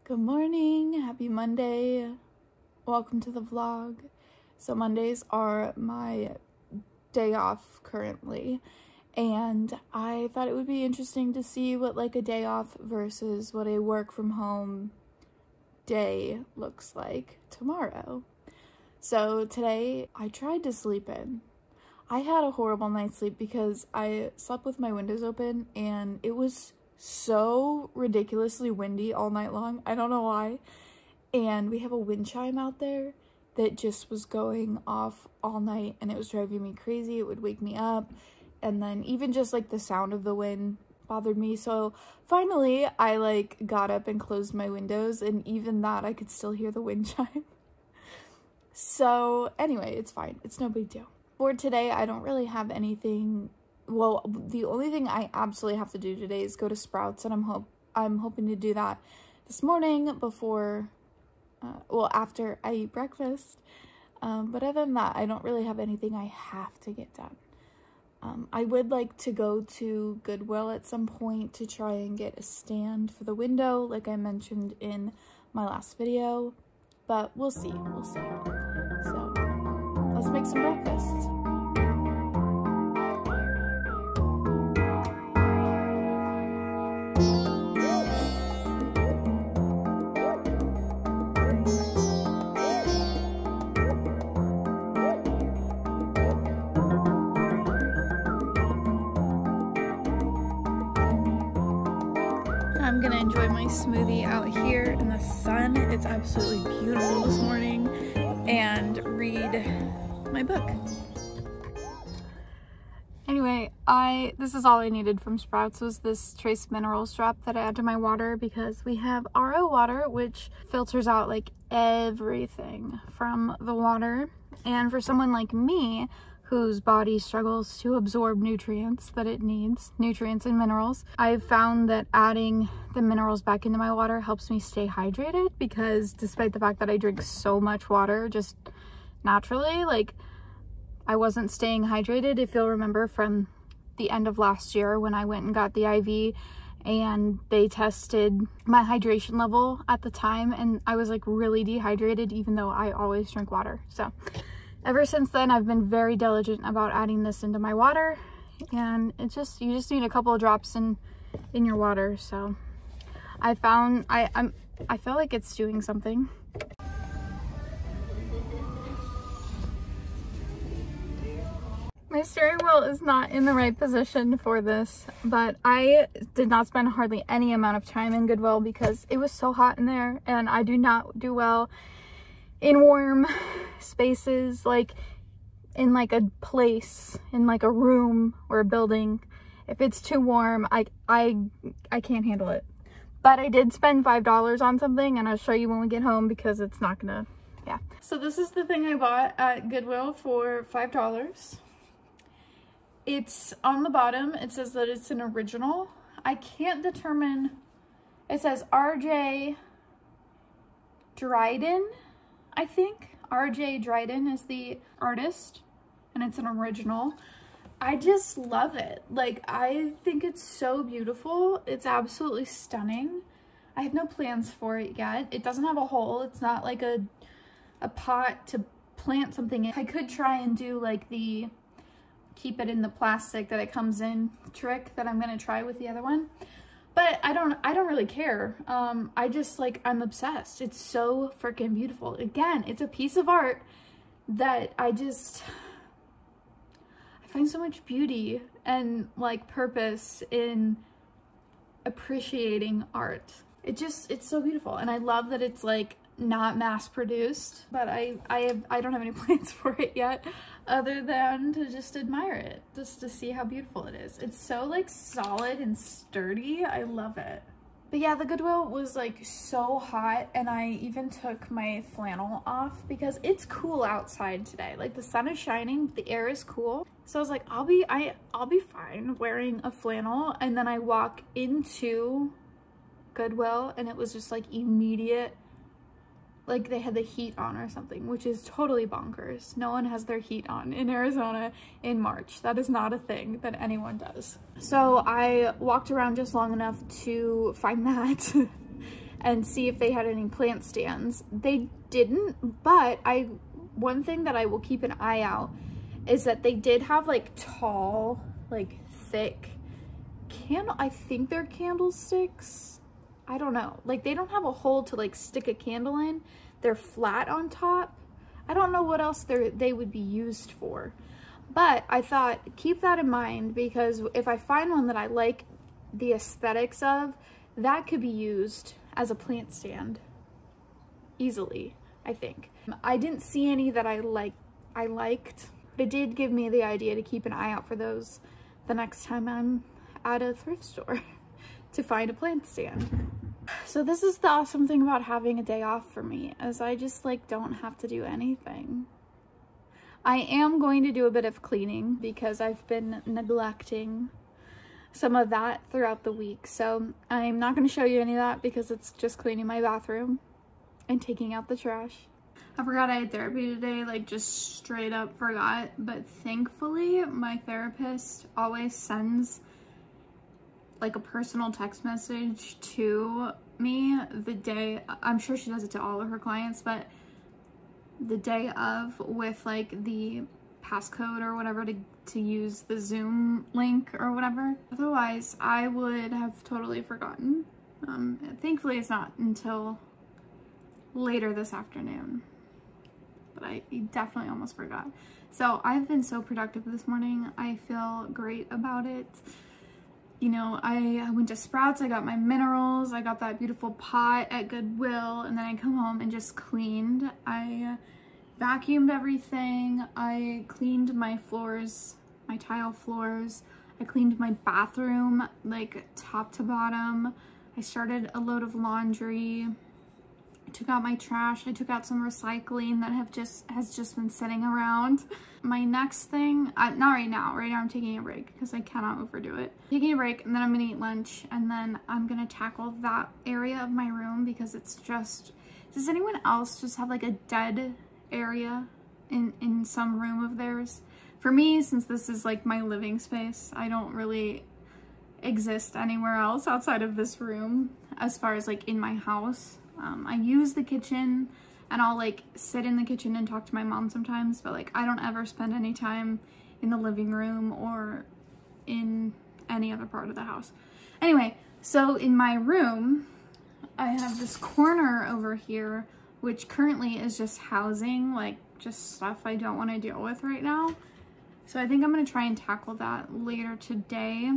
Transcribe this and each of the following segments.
Good morning, happy Monday, welcome to the vlog. So Mondays are my day off currently, and I thought it would be interesting to see what like a day off versus what a work from home day looks like tomorrow. So today I tried to sleep in. I had a horrible night's sleep because I slept with my windows open and it was so ridiculously windy all night long. I don't know why. And we have a wind chime out there that just was going off all night and it was driving me crazy. It would wake me up, and then even just like the sound of the wind bothered me. So finally I like got up and closed my windows, and even that I could still hear the wind chime. So anyway, it's fine. It's no big deal. For today, I don't really have anything. Well, the only thing I absolutely have to do today is go to Sprouts, and I'm hoping to do that this morning before, after I eat breakfast. But other than that, I don't really have anything I have to get done. I would like to go to Goodwill at some point to try and get a stand for the window, like I mentioned in my last video, but we'll see. So let's make some breakfast. I'm gonna enjoy my smoothie out here in the sun. It's absolutely beautiful this morning, and read my book. Anyway, this is all I needed from Sprouts was this trace minerals drop that I add to my water, because we have RO water, which filters out like everything from the water. And for someone like me, whose body struggles to absorb nutrients that it needs, nutrients and minerals, I've found that adding the minerals back into my water helps me stay hydrated, because despite the fact that I drink so much water just naturally, like, I wasn't staying hydrated. If you'll remember from the end of last year when I went and got the IV and they tested my hydration level at the time, and I was like really dehydrated even though I always drink water. So ever since then, I've been very diligent about adding this into my water, and it's just, you just need a couple of drops in your water. So I found, I feel like it's doing something. My steering wheel is not in the right position for this, but I did not spend hardly any amount of time in Goodwill because it was so hot in there, and I do not do well in warm spaces, like in like a place, in like a room or a building. If it's too warm, I can't handle it. But I did spend $5 on something, and I'll show you when we get home, because it's not gonna, yeah. So this is the thing I bought at Goodwill for $5. It's on the bottom, it says that it's an original. I can't determine, it says RJ Dryden, I think. RJ Dryden is the artist, and it's an original. I just love it. Like, I think it's so beautiful. It's absolutely stunning. I have no plans for it yet. It doesn't have a hole. It's not like a pot to plant something in. I could try and do like the keep it in the plastic that it comes in trick that I'm gonna try with the other one, but I don't really care. I just like, I'm obsessed. It's so freaking beautiful. Again, it's a piece of art that I find so much beauty and like purpose in appreciating art. It's so beautiful, and I love that it's like not mass produced, but I don't have any plans for it yet, other than to just admire it, just to see how beautiful it is. It's so like solid and sturdy. I love it. But yeah, the Goodwill was like so hot, and I even took my flannel off because it's cool outside today. Like, the sun is shining, the air is cool. So I was like, I'll be fine wearing a flannel. And then I walk into Goodwill and it was just like immediate, like they had the heat on or something, which is totally bonkers. No one has their heat on in Arizona in March. That is not a thing that anyone does. So I walked around just long enough to find that and see if they had any plant stands. They didn't, but one thing that I will keep an eye out is that they did have like tall, like thick I think they're candlesticks. I don't know. Like they don't have a hole to like stick a candle in. They're flat on top. I don't know what else they would be used for. But I thought, keep that in mind, because if I find one that I like the aesthetics of, that could be used as a plant stand easily, I think. I didn't see any that I liked, but it did give me the idea to keep an eye out for those the next time I'm at a thrift store to find a plant stand. So this is the awesome thing about having a day off for me, as I just like don't have to do anything. I am going to do a bit of cleaning because I've been neglecting some of that throughout the week. So I'm not going to show you any of that because it's just cleaning my bathroom and taking out the trash. I forgot I had therapy today, like just straight up forgot. But thankfully my therapist always sends like a personal text message to me the day, I'm sure she does it to all of her clients, but the day of, with like the passcode or whatever to use the Zoom link or whatever. Otherwise I would have totally forgotten. Thankfully it's not until later this afternoon, but I definitely almost forgot. So I've been so productive this morning. I feel great about it. You know, I went to Sprouts, I got my minerals, I got that beautiful pot at Goodwill, and then I come home and just cleaned. I vacuumed everything, I cleaned my floors, my tile floors, I cleaned my bathroom, like top to bottom. I started a load of laundry. I took out my trash. I took out some recycling that has just been sitting around. My next thing, not right now. Right now I'm taking a break because I cannot overdo it. Taking a break, and then I'm gonna eat lunch, and then I'm gonna tackle that area of my room because it's just, does anyone else just have like a dead area in some room of theirs? For me, since this is like my living space, I don't really exist anywhere else outside of this room as far as like in my house. I use the kitchen and I'll like sit in the kitchen and talk to my mom sometimes, but like I don't ever spend any time in the living room or in any other part of the house. Anyway, so in my room, I have this corner over here, which currently is just housing, like just stuff I don't want to deal with right now. So I think I'm going to try and tackle that later today.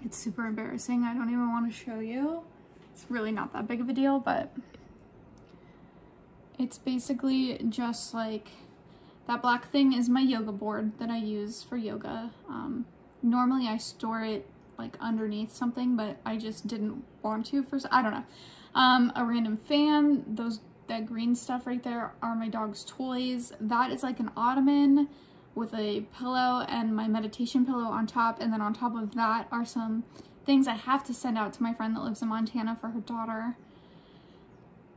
It's super embarrassing. I don't even want to show you. It's really not that big of a deal, but it's basically just like, that black thing is my yoga board that I use for yoga. Normally I store it like underneath something, but I just didn't want to I don't know. A random fan, that green stuff right there are my dog's toys. That is like an ottoman with a pillow and my meditation pillow on top, and then on top of that are some things I have to send out to my friend that lives in Montana for her daughter.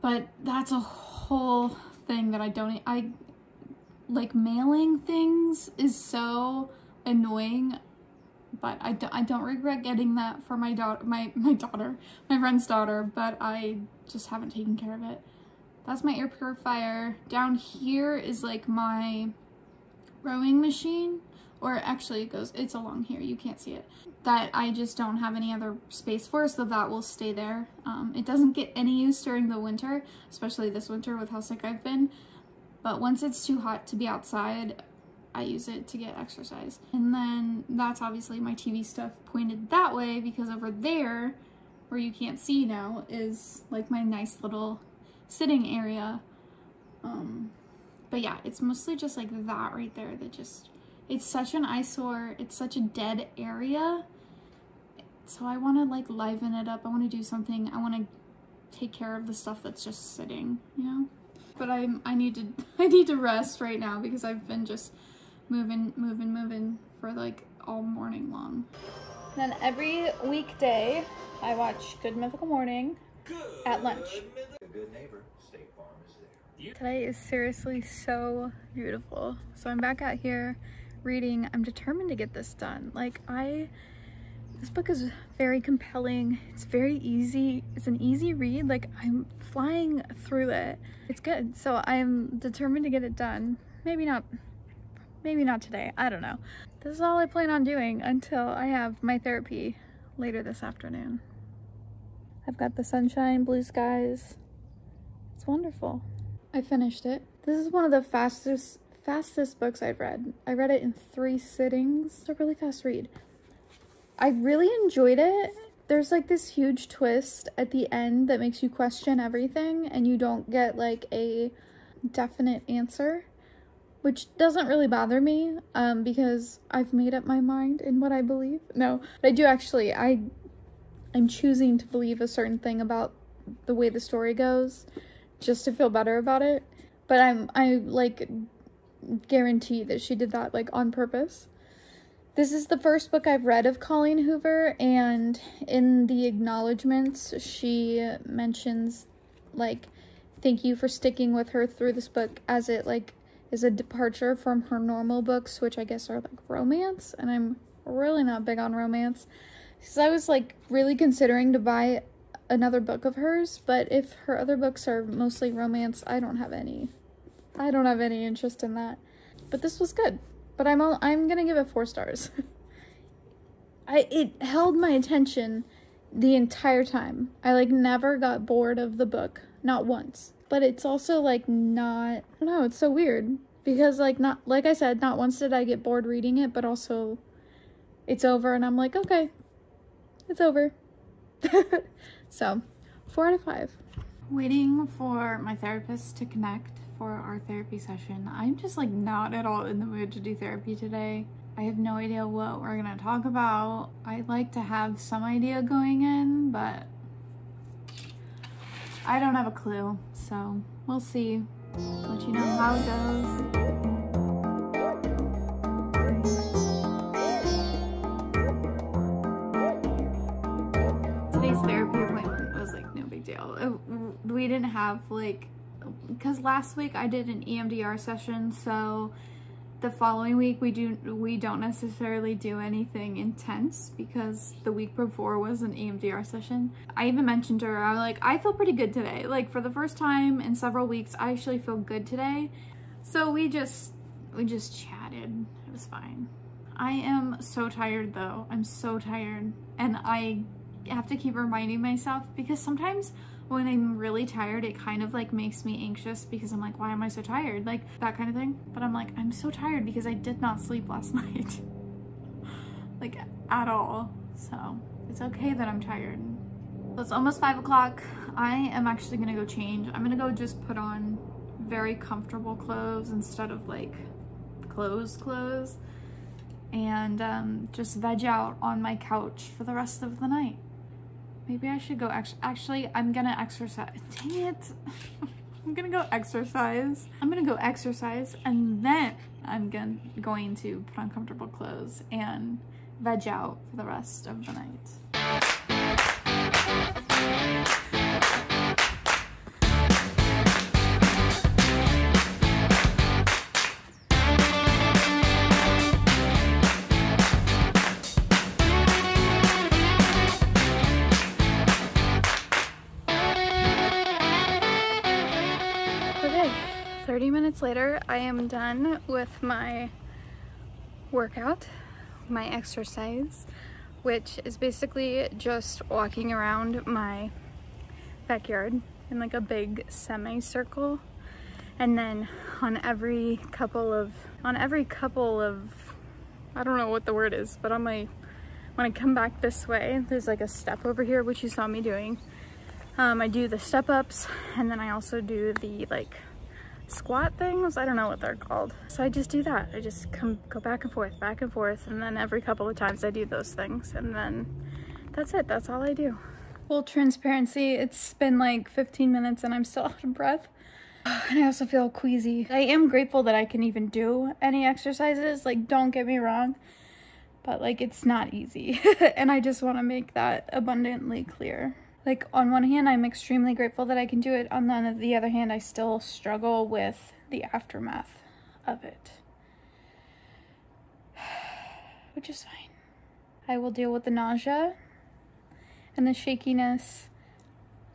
But that's a whole thing that I like, mailing things is so annoying, but I don't regret getting that for my daughter, my friend's daughter, but I just haven't taken care of it. That's my air purifier. Down here is like my rowing machine, or actually it's along here, you can't see it, that I just don't have any other space for, so that will stay there. It doesn't get any use during the winter, especially this winter with how sick I've been, but once it's too hot to be outside, I use it to get exercise. And then that's obviously my TV stuff pointed that way, because over there, where you can't see now, is like my nice little sitting area. But yeah, it's mostly just like that right there that just, it's such an eyesore, it's such a dead area. So I want to like liven it up. I want to do something. I want to take care of the stuff that's just sitting, you know? But I need to rest right now because I've been just moving for like all morning long. Then every weekday I watch Good Mythical Morning at lunch. A good neighbor, State Farm is there. Today is seriously so beautiful. So I'm back out here reading. I'm determined to get this done. Like, This book is very compelling. It's very easy. It's an easy read. Like, I'm flying through it. It's good. So I'm determined to get it done. Maybe not today. I don't know. This is all I plan on doing until I have my therapy later this afternoon. I've got the sunshine, blue skies. It's wonderful. I finished it. This is one of the fastest books I've read. I read it in 3 sittings. It's a really fast read. I really enjoyed it. There's like this huge twist at the end that makes you question everything, and you don't get like a definite answer, which doesn't really bother me because I've made up my mind in what I believe. No, but I do actually. I'm choosing to believe a certain thing about the way the story goes just to feel better about it. But I like guarantee that she did that like on purpose. This is the first book I've read of Colleen Hoover, and in the acknowledgements, she mentions, like, thank you for sticking with her through this book, as it, like, is a departure from her normal books, which I guess are, like, romance, and I'm really not big on romance, because I was, like, really considering to buy another book of hers, but if her other books are mostly romance, I don't have any interest in that. But this was good. But I'm gonna give it 4 stars. It held my attention the entire time. I like never got bored of the book, not once. But it's also like not, I don't know, it's so weird because like I said, not once did I get bored reading it, but also it's over and I'm like, okay, it's over. So 4 out of 5. Waiting for my therapist to connect for our therapy session. I'm just like not at all in the mood to do therapy today. I have no idea what we're gonna talk about. I'd like to have some idea going in, but I don't have a clue. So we'll see. Let you know how it goes. Today's therapy appointment was like no big deal. We didn't have like, because last week I did an EMDR session, so the following week we don't necessarily do anything intense because the week before was an EMDR session. I even mentioned to her, I was like, I feel pretty good today. Like for the first time in several weeks, I actually feel good today. So we just chatted. It was fine. I am so tired though. I'm so tired, and I have to keep reminding myself because sometimes when I'm really tired, it kind of like makes me anxious because I'm like, why am I so tired? Like that kind of thing. But I'm like, I'm so tired because I did not sleep last night. Like at all. So it's okay that I'm tired. So it's almost 5 o'clock. I am actually gonna go change. I'm gonna go just put on very comfortable clothes instead of like clothes and just veg out on my couch for the rest of the night. Maybe I should go actually, I'm gonna exercise. Dang it. I'm gonna go exercise. I'm gonna go exercise and then I'm going to put on comfortable clothes and veg out for the rest of the night. Okay, 30 minutes later, I am done with my workout, my exercise, which is basically just walking around my backyard in like a big semicircle, and then on every couple of I don't know what the word is, but when I come back this way, there's like a step over here, which you saw me doing. I do the step ups, and then I also do the like squat things. I don't know what they're called. So I just do that. I just go back and forth, and then every couple of times I do those things, and then that's it. That's all I do. Full transparency, it's been like 15 minutes and I'm still out of breath. And I also feel queasy. I am grateful that I can even do any exercises, like don't get me wrong, but like it's not easy. And I just want to make that abundantly clear. Like on one hand, I'm extremely grateful that I can do it. On the other hand, I still struggle with the aftermath of it. Which is fine. I will deal with the nausea and the shakiness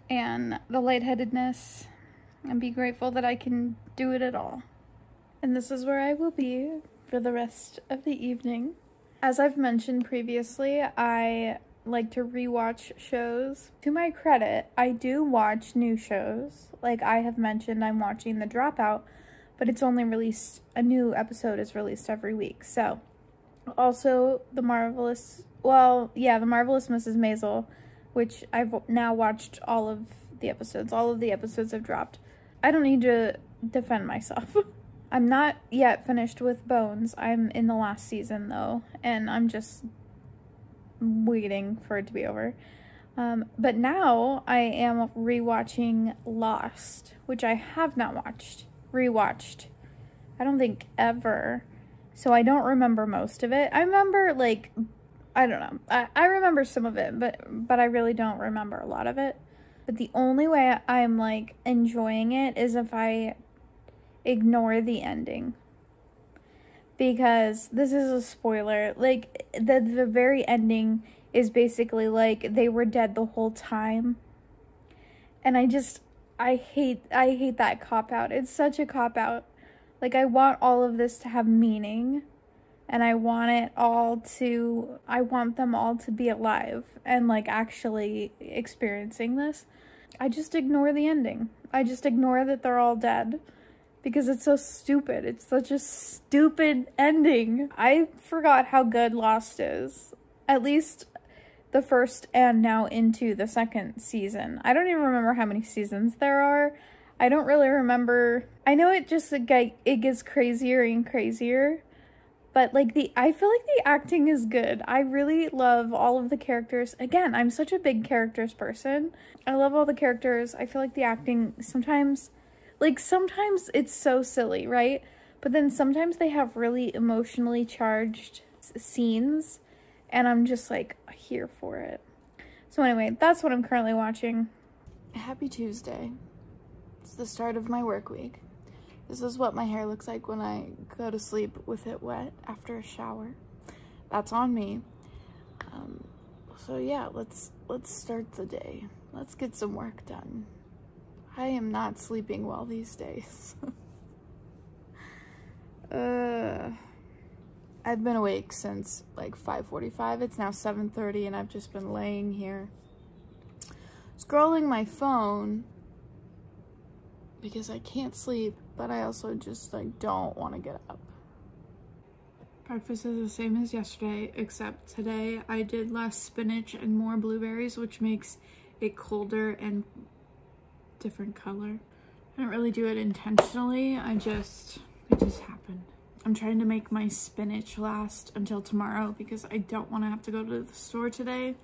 and the lightheadedness and be grateful that I can do it at all. And this is where I will be for the rest of the evening. As I've mentioned previously, I like to rewatch shows. To my credit, I do watch new shows. Like I have mentioned, I'm watching The Dropout, but it's only released, a new episode is released every week. So, also The Marvelous Mrs. Maisel, which I've now watched all of the episodes. All of the episodes have dropped. I don't need to defend myself. I'm not yet finished with Bones. I'm in the last season though, and I'm just waiting for it to be over. But now I am rewatching Lost, which I have not rewatched. I don't think ever. So I don't remember most of it. I remember like, I don't know. I remember some of it, but I really don't remember a lot of it. But the only way I'm like enjoying it is if I ignore the ending. Because this is a spoiler. Like the very ending is basically like they were dead the whole time. And I hate that cop-out. It's such a cop-out. Like I want all of this to have meaning. And I want them all to be alive and like actually experiencing this. I just ignore the ending. I just ignore that they're all dead because it's so stupid. It's such a stupid ending. I forgot how good Lost is. At least the first and now into the second season. I don't even remember how many seasons there are. I don't really remember. I know it gets crazier and crazier. But like I feel like the acting is good. I really love all of the characters. Again, I'm such a big characters person. I love all the characters. I feel like the acting sometimes it's so silly, right? But then sometimes they have really emotionally charged scenes and I'm just like here for it. So anyway, that's what I'm currently watching. Happy Tuesday. It's the start of my work week. This is what my hair looks like when I go to sleep with it wet after a shower. That's on me. So yeah, let's start the day. Let's get some work done. I am not sleeping well these days. I've been awake since like 5:45. It's now 7:30 and I've just been laying here scrolling my phone because I can't sleep, but I also just like don't want to get up. Breakfast is the same as yesterday, except today I did less spinach and more blueberries, which makes it colder and different color. I don't really do it intentionally. It just happened. I'm trying to make my spinach last until tomorrow because I don't want to have to go to the store today.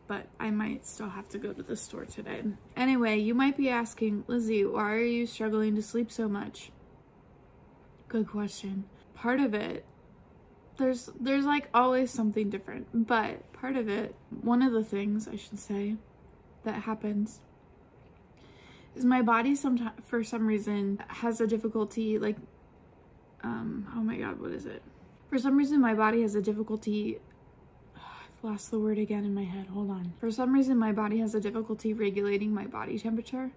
But I might still have to go to the store today. Anyway, you might be asking, Lizzie, why are you struggling to sleep so much? Good question. Part of it, there's like always something different, but part of it, one of the things I should say that happens is my body sometimes, for some reason, has a difficulty like, oh my God, what is it? For some reason, my body has a difficulty lost the word again in my head. Hold on. For some reason, my body has a difficulty regulating my body temperature.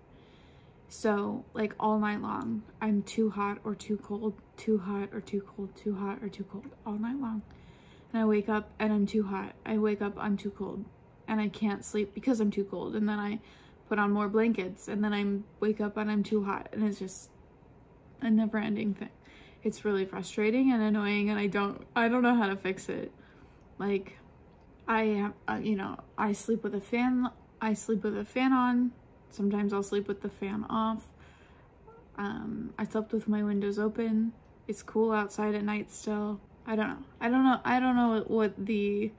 So, like all night long, I'm too hot or too cold, too hot or too cold, too hot or too cold, all night long. And I wake up and I'm too hot. I wake up, I'm too cold. And I can't sleep because I'm too cold. And then I put on more blankets. And then I wake up and I'm too hot. And it's just a never-ending thing. It's really frustrating and annoying, and I don't know how to fix it. Like, I sleep with a fan. I sleep with a fan on. Sometimes I'll sleep with the fan off. I slept with my windows open. It's cool outside at night still. I don't know what the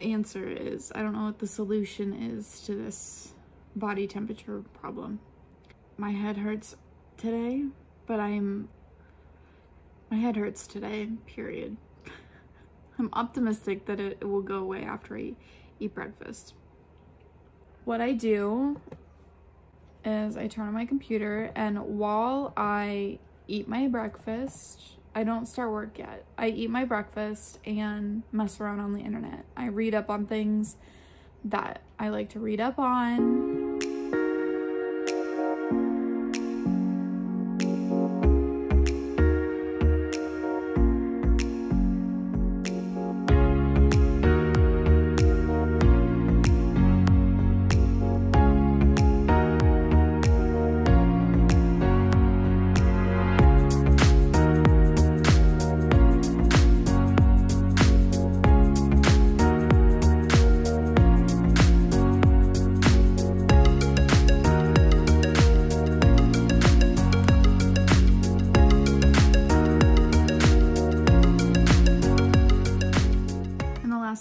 answer is. I don't know what the solution is to this body temperature problem. My head hurts today, but my head hurts today, period. I'm optimistic that it will go away after I eat breakfast. What I do is I turn on my computer, and while I eat my breakfast, I don't start work yet. I eat my breakfast and mess around on the internet. I read up on things that I like to read up on.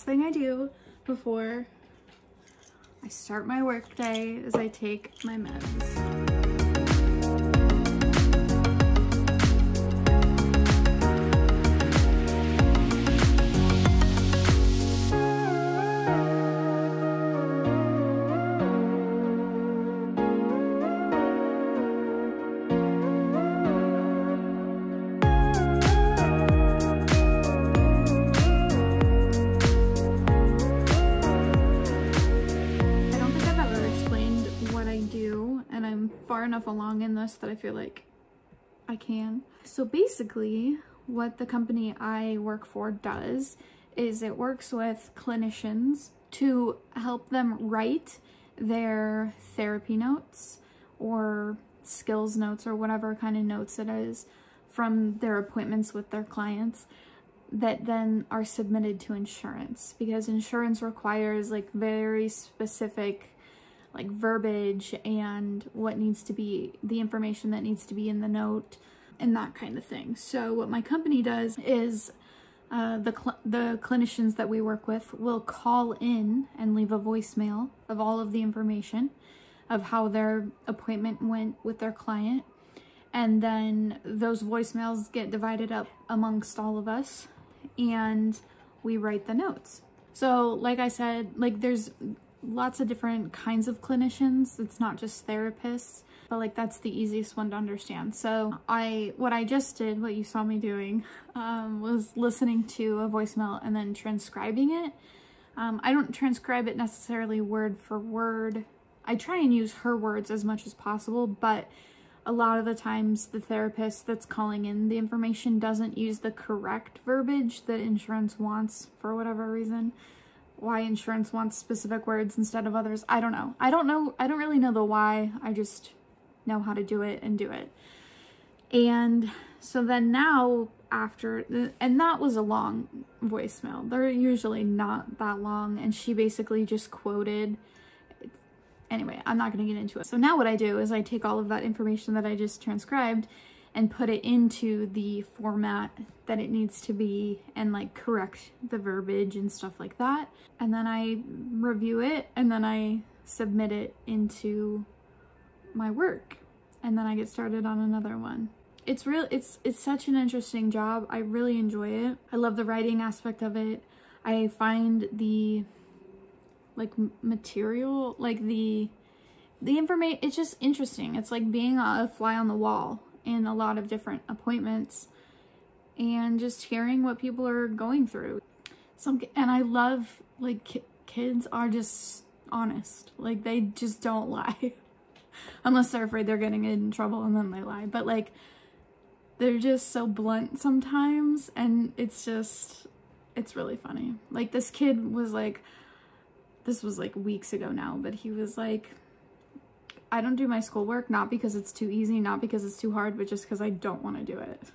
Thing I do before I start my work day is I take my meds. Far enough along in this that I feel like I can. So basically what the company I work for does is it works with clinicians to help them write their therapy notes or skills notes or whatever kind of notes it is from their appointments with their clients that then are submitted to insurance, because insurance requires like very specific like verbiage and what needs to be, the information that needs to be in the note and that kind of thing. So what my company does is the clinicians that we work with will call in and leave a voicemail of all of the information of how their appointment went with their client. And then those voicemails get divided up amongst all of us and we write the notes. So like I said, like there's lots of different kinds of clinicians. It's not just therapists, but like that's the easiest one to understand. So what I just did, what you saw me doing, was listening to a voicemail and then transcribing it. I don't transcribe it necessarily word for word. I try and use her words as much as possible, but a lot of the times the therapist that's calling in the information doesn't use the correct verbiage that insurance wants for whatever reason. Why insurance wants specific words instead of others, I don't know. I don't really know the why. I just know how to do it and do it. And so then now after, and that was a long voicemail. They're usually not that long. And she basically just quoted, anyway, I'm not going to get into it. So now what I do is I take all of that information that I just transcribed and put it into the format that it needs to be and like correct the verbiage and stuff like that. And then I review it and then I submit it into my work and then I get started on another one. It's such an interesting job. I really enjoy it. I love the writing aspect of it. I find the like material, like the information, it's just interesting. It's like being a fly on the wall in a lot of different appointments and just hearing what people are going through. And I love, like, kids are just honest. Like, they just don't lie. Unless they're afraid they're getting in trouble and then they lie. But, like, they're just so blunt sometimes and it's really funny. Like, this kid was like, this was like weeks ago now, but he was like, I don't do my schoolwork, not because it's too easy, not because it's too hard, but just because I don't want to do it. I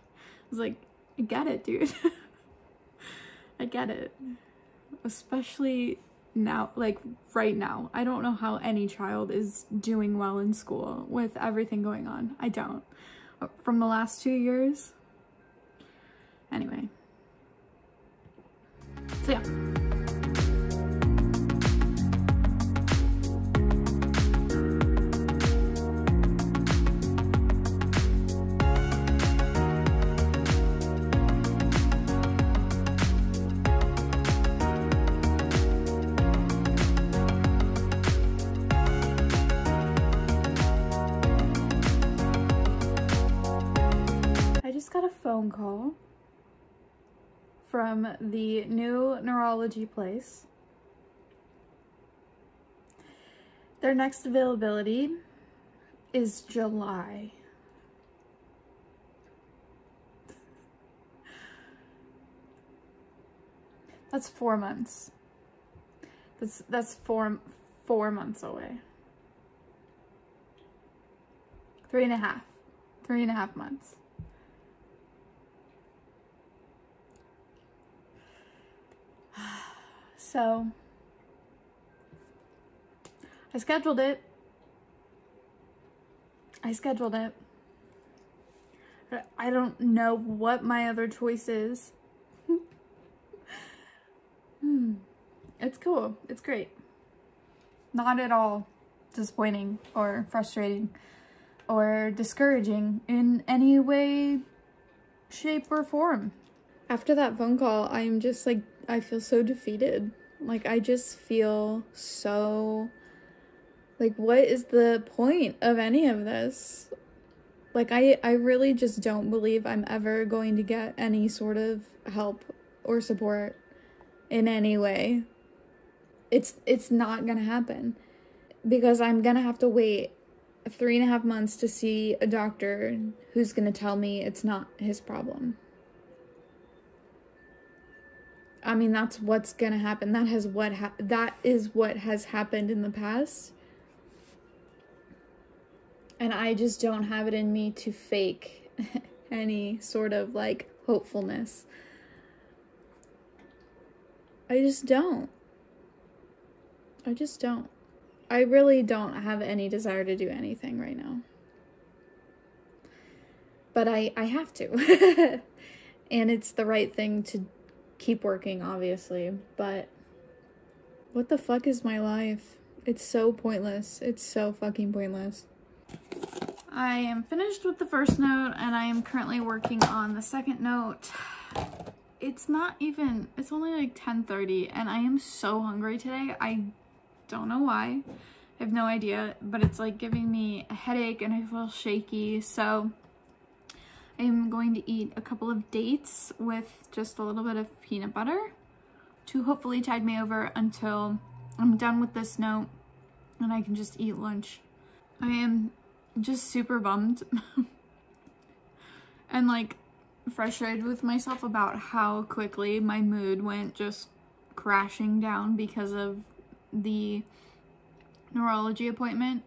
was like, I get it, dude. I get it. Especially now, like right now. I don't know how any child is doing well in school with everything going on. I don't. From the last 2 years. Anyway. So yeah. Got a phone call from the new neurology place. Their next availability is July. That's 4 months. That's four months away. 3.5 months. So I scheduled it. I don't know what my other choice is. It's cool. It's great. Not at all disappointing or frustrating or discouraging in any way, shape, or form. After that phone call, I'm just like, I feel so defeated. Like, I just feel so, like, what is the point of any of this? Like, I really just don't believe I'm ever going to get any sort of help or support in any way. It's not gonna happen because I'm gonna have to wait 3.5 months to see a doctor who's gonna tell me it's not his problem. I mean, that's what's gonna happen. That is what has happened in the past. And I just don't have it in me to fake any sort of, like, hopefulness. I just don't. I really don't have any desire to do anything right now. But I have to. And it's the right thing to keep working, obviously. But what the fuck is my life? It's so pointless. It's so fucking pointless. I am finished with the first note and I am currently working on the second note. It's only like 10:30 and I am so hungry today. I don't know why. I have no idea, but it's like giving me a headache and I feel shaky. So I am going to eat a couple of dates with just a little bit of peanut butter to hopefully tide me over until I'm done with this note and I can just eat lunch. I am just super bummed and like frustrated with myself about how quickly my mood went just crashing down because of the neurology appointment.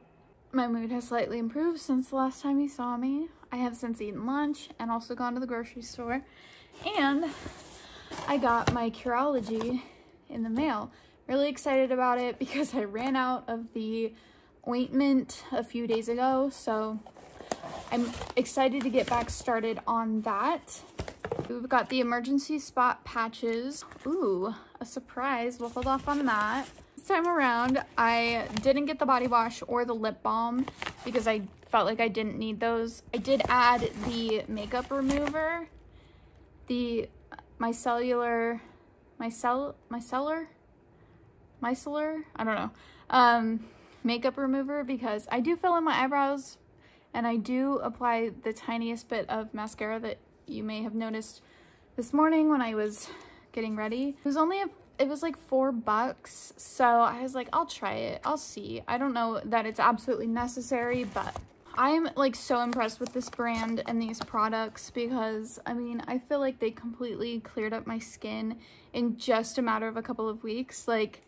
My mood has slightly improved since the last time you saw me. I have since eaten lunch and also gone to the grocery store, and I got my Curology in the mail. Really excited about it because I ran out of the ointment a few days ago, so I'm excited to get back started on that. We've got the emergency spot patches. Ooh, a surprise. We'll hold off on that. This time around, I didn't get the body wash or the lip balm because I felt like I didn't need those. I did add the makeup remover, the micellar, I don't know, makeup remover, because I do fill in my eyebrows and I do apply the tiniest bit of mascara that you may have noticed this morning when I was getting ready. It was like $4, so I was like, I'll try it, I'll see. I don't know that it's absolutely necessary, but I'm like so impressed with this brand and these products because, I mean, I feel like they completely cleared up my skin in just a matter of a couple of weeks. Like,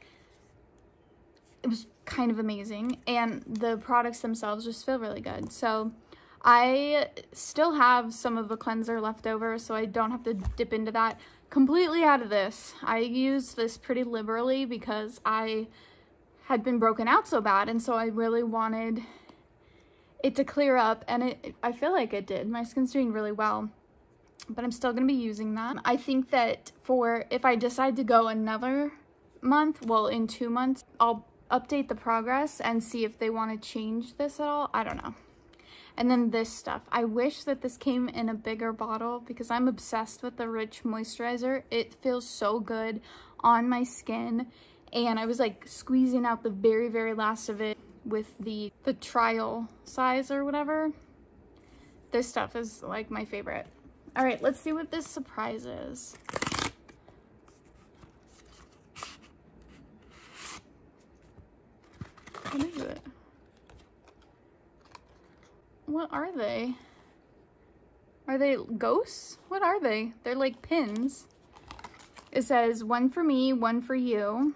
it was kind of amazing, and the products themselves just feel really good. So I still have some of the cleanser left over, so I don't have to dip into that completely out of this. I used this pretty liberally because I had been broken out so bad, and so I really wanted it to clear up, and I feel like it did. My skin's doing really well, but I'm still gonna be using that. I think that if I decide to go another month, well, in 2 months, I'll update the progress and see if they want to change this at all. I don't know. And then this stuff. I wish that this came in a bigger bottle because I'm obsessed with the Rich Moisturizer. It feels so good on my skin. And I was like squeezing out the very, very last of it with the trial size or whatever. This stuff is like my favorite. All right, let's see what this surprise is. What is it? What are they? Are they ghosts? What are they? They're like pins. It says, one for me, one for you.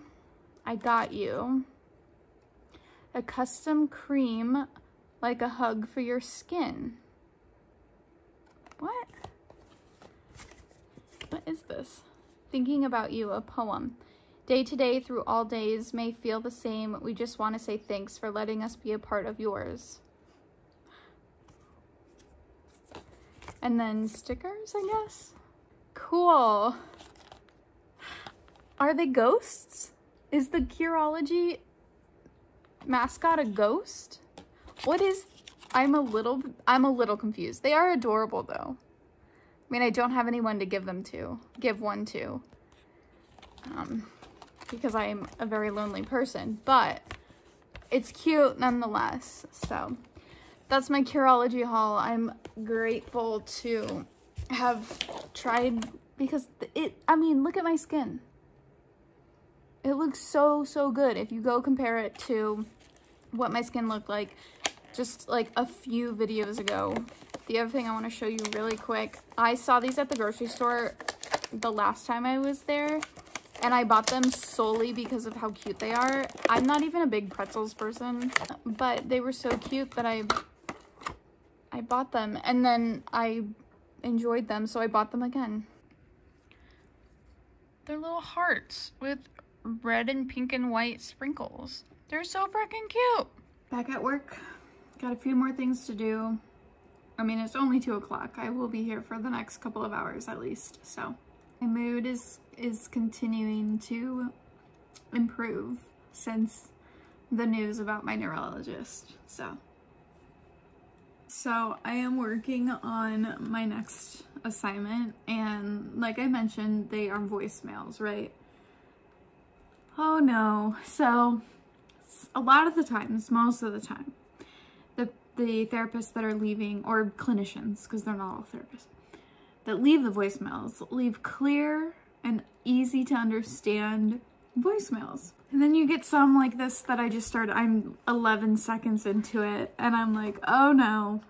I got you. A custom cream, like a hug for your skin. What? What is this? Thinking about you, a poem. Day to day through all days may feel the same. We just want to say thanks for letting us be a part of yours. And then stickers, I guess? Cool. Are they ghosts? Is the Curology mascot a ghost? What is... I'm a little confused. They are adorable though. I mean, I don't have anyone to give one to. Because I'm a very lonely person, but it's cute nonetheless. So that's my Curology haul. I'm grateful to have tried, because I mean, look at my skin. It looks so, so good. If you go compare it to what my skin looked like just like a few videos ago. The other thing I want to show you really quick, I saw these at the grocery store the last time I was there, and I bought them solely because of how cute they are. I'm not even a big pretzels person, but they were so cute that I bought them, and then I enjoyed them, so I bought them again. They're little hearts with red and pink and white sprinkles. They're so freaking cute. Back at work. Got a few more things to do. I mean, it's only 2 o'clock. I will be here for the next couple of hours at least, so. My mood is continuing to improve since the news about my neurologist, so. So I am working on my next assignment, and like I mentioned, they are voicemails, right? Oh no. So a lot of the times, most of the time, the therapists that are leaving, or clinicians, because they're not all therapists, that leave the voicemails, leave clear and easy to understand voicemails. And then you get some like this that I just started, I'm 11 seconds into it, and I'm like, oh no.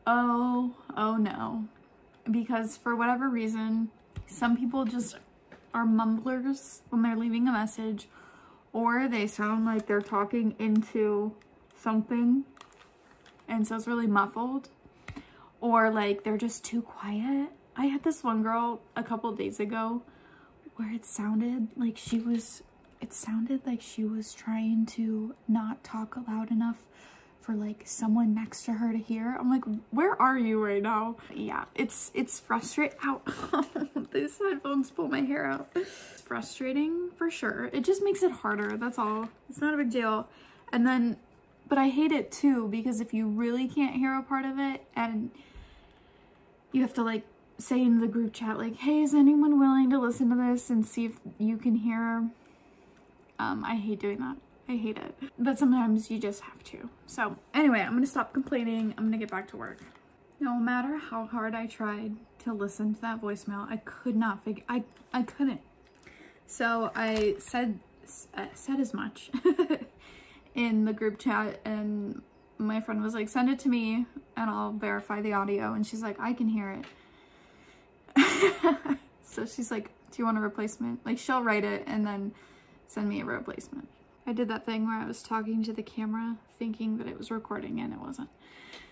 Oh no. Because for whatever reason, some people just are mumblers when they're leaving a message, or they sound like they're talking into something, and so it's really muffled, or like they're just too quiet. I had this one girl a couple days ago where it sounded like she was trying to not talk loud enough for like someone next to her to hear. I'm like, where are you right now? Yeah, it's frustrating. Ow. These headphones pull my hair out. It's frustrating for sure. It just makes it harder, that's all. It's not a big deal. And then, but I hate it too, because if you really can't hear a part of it and you have to like say in the group chat like, hey, is anyone willing to listen to this and see if you can hear? I hate doing that. I hate it. But sometimes you just have to. So anyway, I'm gonna stop complaining. I'm gonna get back to work. No matter how hard I tried to listen to that voicemail, I could not figure, I couldn't. So I said as much in the group chat, and my friend was like, send it to me and I'll verify the audio. And she's like, I can hear it. So she's like, do you want a replacement? Like, she'll write it and then send me a replacement. I did that thing where I was talking to the camera thinking that it was recording and it wasn't.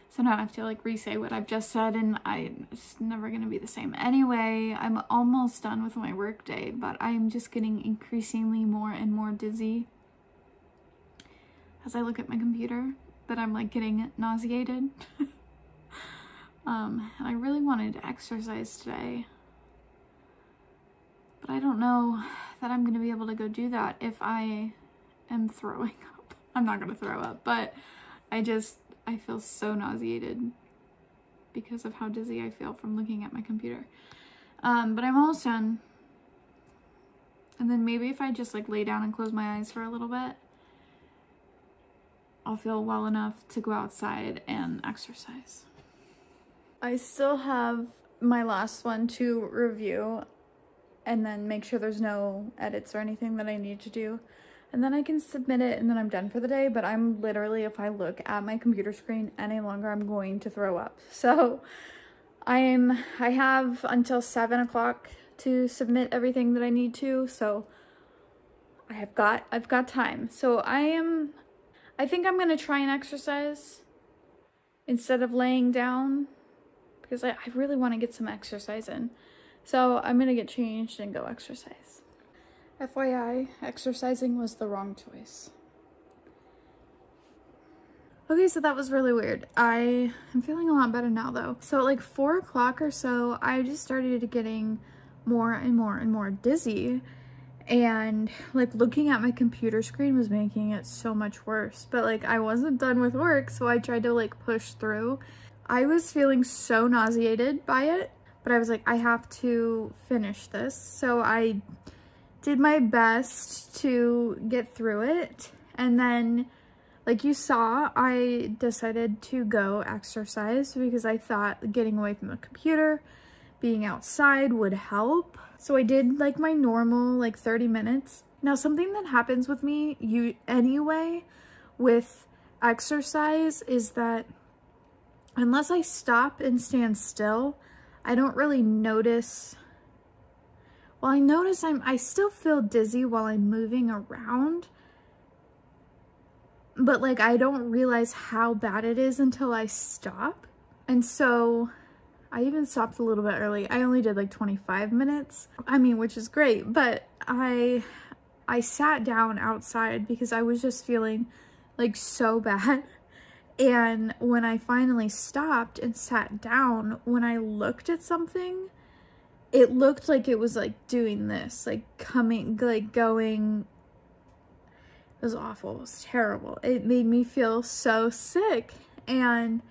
So now I have to like re-say what I've just said, and it's never gonna be the same. Anyway, I'm almost done with my work day, but I'm just getting increasingly more and more dizzy as I look at my computer, that I'm like getting nauseated. And I really wanted to exercise today, but I don't know that I'm gonna be able to go do that if I am throwing up. I'm not gonna throw up, but I feel so nauseated because of how dizzy I feel from looking at my computer. But I'm almost done. And then maybe if I just like lay down and close my eyes for a little bit, I'll feel well enough to go outside and exercise. I still have my last one to review and then make sure there's no edits or anything that I need to do. and then I can submit it and then I'm done for the day. But I'm literally, if I look at my computer screen any longer, I'm going to throw up. So I have until 7 o'clock to submit everything that I need to. So I've got time. So I think I'm going to try and exercise instead of laying down, because I really want to get some exercise in. So I'm going to get changed and go exercise. FYI, exercising was the wrong choice. Okay, so that was really weird. I am feeling a lot better now though. So at like 4 o'clock or so, I just started getting more and more dizzy. And like looking at my computer screen was making it so much worse. But like I wasn't done with work, so I tried to like push through. I was feeling so nauseated by it, but I was like, I have to finish this. So I did my best to get through it. And then, like you saw, I decided to go exercise because I thought getting away from the computer, being outside would help. So I did like my normal like 30 minutes. Now something that happens with me anyway with exercise is that unless I stop and stand still, I don't really notice. Well, I notice I still feel dizzy while I'm moving around, but like I don't realize how bad it is until I stop. And so I even stopped a little bit early. I only did like 25 minutes. I mean, which is great, but I sat down outside because I was just feeling like so bad. And when I finally stopped and sat down, when I looked at something, it looked like it was like doing this, like coming, like going. It was awful. It was terrible. It made me feel so sick. And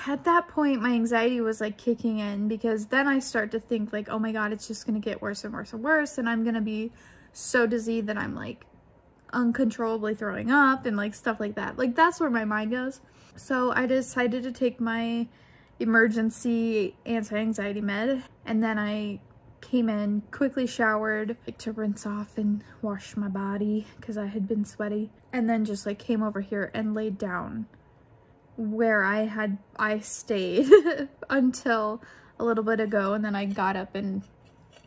at that point, my anxiety was like kicking in, because then I start to think like, oh my God, it's just going to get worse and worse and worse. And I'm going to be so dizzy that I'm like uncontrollably throwing up and like stuff like that. Like that's where my mind goes. So I decided to take my emergency anti-anxiety med, and then I came in, quickly showered, like to rinse off and wash my body because I had been sweaty, and then just like came over here and laid down where I stayed until a little bit ago, and then I got up and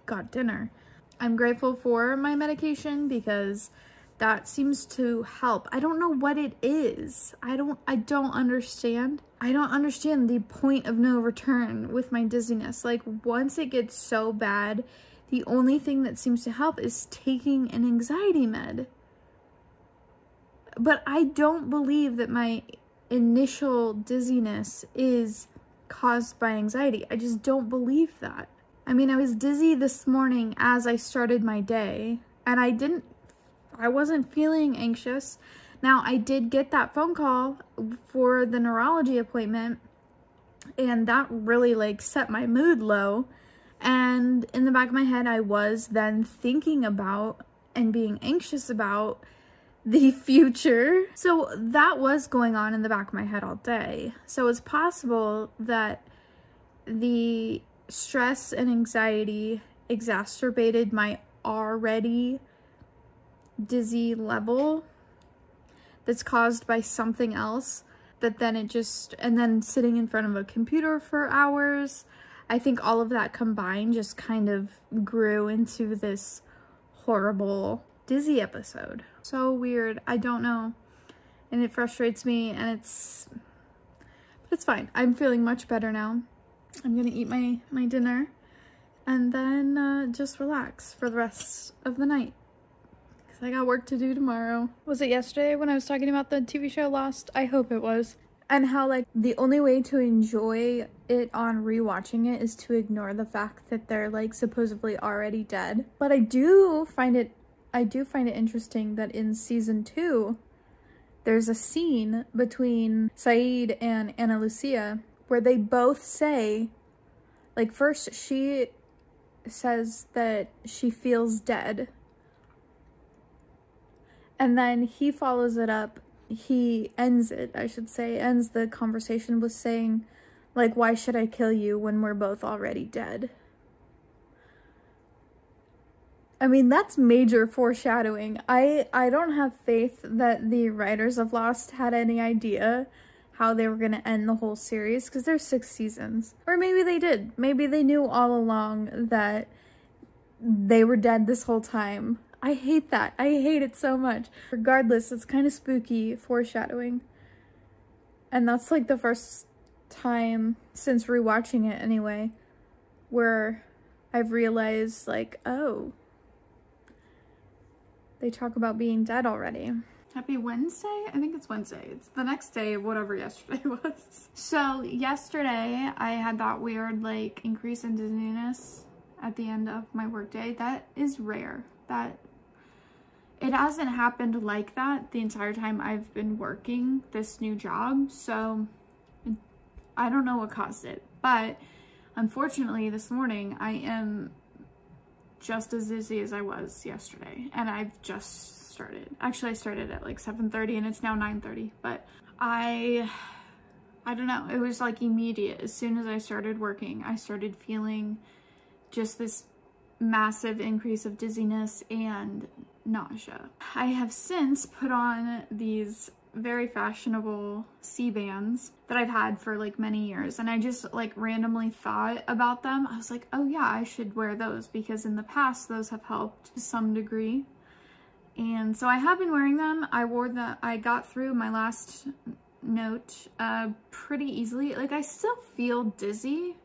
got dinner. I'm grateful for my medication because that seems to help. I don't know what it is. I don't understand. I don't understand the point of no return with my dizziness. Like once it gets so bad, the only thing that seems to help is taking an anxiety med. But I don't believe that my initial dizziness is caused by anxiety. I just don't believe that. I mean, I was dizzy this morning as I started my day, and I wasn't feeling anxious. Now, I did get that phone call for the neurology appointment, and that really like set my mood low. And in the back of my head, I was then thinking about and being anxious about the future. So that was going on in the back of my head all day. So it's possible that the stress and anxiety exacerbated my already dizzy level that's caused by something else, that then and then sitting in front of a computer for hours, I think all of that combined just kind of grew into this horrible dizzy episode. So weird. I don't know. And it frustrates me, and it's fine. I'm feeling much better now. I'm gonna eat my dinner and then just relax for the rest of the night, because I got work to do tomorrow. Was it yesterday when I was talking about the TV show Lost? I hope it was. And how like the only way to enjoy it on rewatching it is to ignore the fact that they're like supposedly already dead. But I do find it interesting that in season 2, there's a scene between Saeed and Ana Lucia where they both say, like first she says that she feels dead, and then he follows it up. He ends the conversation with saying, like, why should I kill you when we're both already dead? I mean, that's major foreshadowing. I don't have faith that the writers of Lost had any idea how they were going to end the whole series, because there's 6 seasons. Or maybe they did. Maybe they knew all along that they were dead this whole time. I hate that. I hate it so much. Regardless, it's kind of spooky foreshadowing. And that's like the first time since rewatching it anyway, where I've realized, like, oh, they talk about being dead already. Happy Wednesday? I think it's Wednesday. It's the next day of whatever yesterday was. So yesterday I had that weird like increase in dizziness at the end of my workday. That is rare. That it hasn't happened like that the entire time I've been working this new job. So I don't know what caused it, but unfortunately this morning I am just as dizzy as I was yesterday, and I've just started. Actually, I started at like 7:30 and it's now 9:30, but I don't know. It was like immediate. As soon as I started working, I started feeling just this massive increase of dizziness and nausea. I have since put on these very fashionable C-bands that I've had for like many years, and I just like randomly thought about them. I was like, oh yeah, I should wear those because in the past those have helped to some degree. And so I have been wearing them. I got through my last note pretty easily. Like, I still feel dizzy.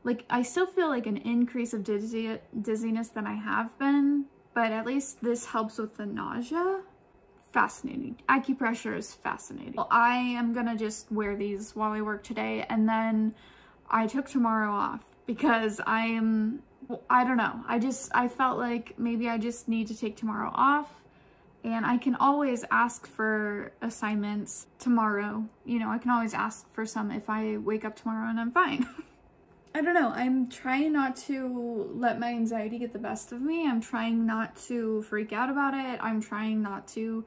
Like, I still feel like an increase of dizziness than I have been, but at least this helps with the nausea. Fascinating. Acupressure is fascinating. Well, I am gonna just wear these while I work today, and then I took tomorrow off because I don't know. I felt like maybe I just need to take tomorrow off, and I can always ask for assignments tomorrow. You know, I can always ask for some if I wake up tomorrow and I'm fine. I don't know. I'm trying not to let my anxiety get the best of me. I'm trying not to freak out about it. I'm trying not to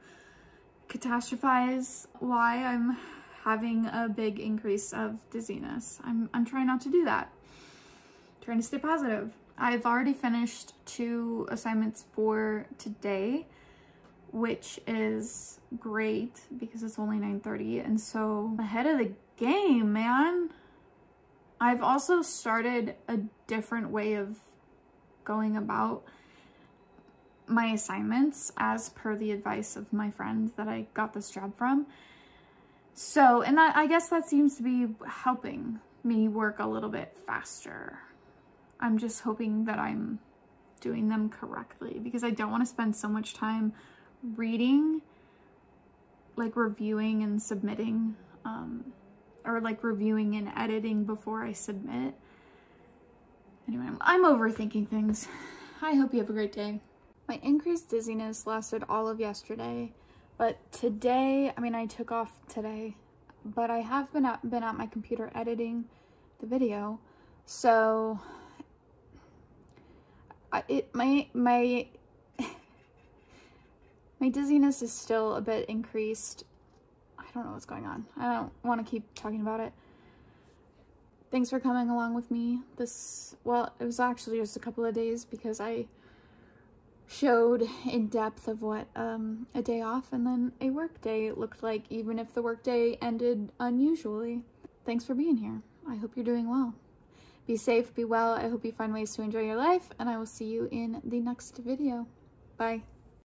catastrophize why I'm having a big increase of dizziness. I'm trying not to do that. I'm trying to stay positive. I've already finished 2 assignments for today, which is great because it's only 9:30, and so ahead of the game, man. I've also started a different way of going about my assignments as per the advice of my friend that I got this job from. So, and that, I guess that seems to be helping me work a little bit faster. I'm just hoping that I'm doing them correctly because I don't want to spend so much time reading, like reviewing and submitting, or like reviewing and editing before I submit. Anyway, I'm overthinking things. I hope you have a great day. My increased dizziness lasted all of yesterday, but today, I mean, I took off today, but I have been at my computer editing the video, so my dizziness is still a bit increased. I don't know what's going on. I don't want to keep talking about it. Thanks for coming along with me. Well, it was actually just a couple of days because I showed in depth of what a day off and then a work day looked like, even if the work day ended unusually. Thanks for being here. I hope you're doing well. Be safe, be well. I hope you find ways to enjoy your life, and I will see you in the next video. Bye.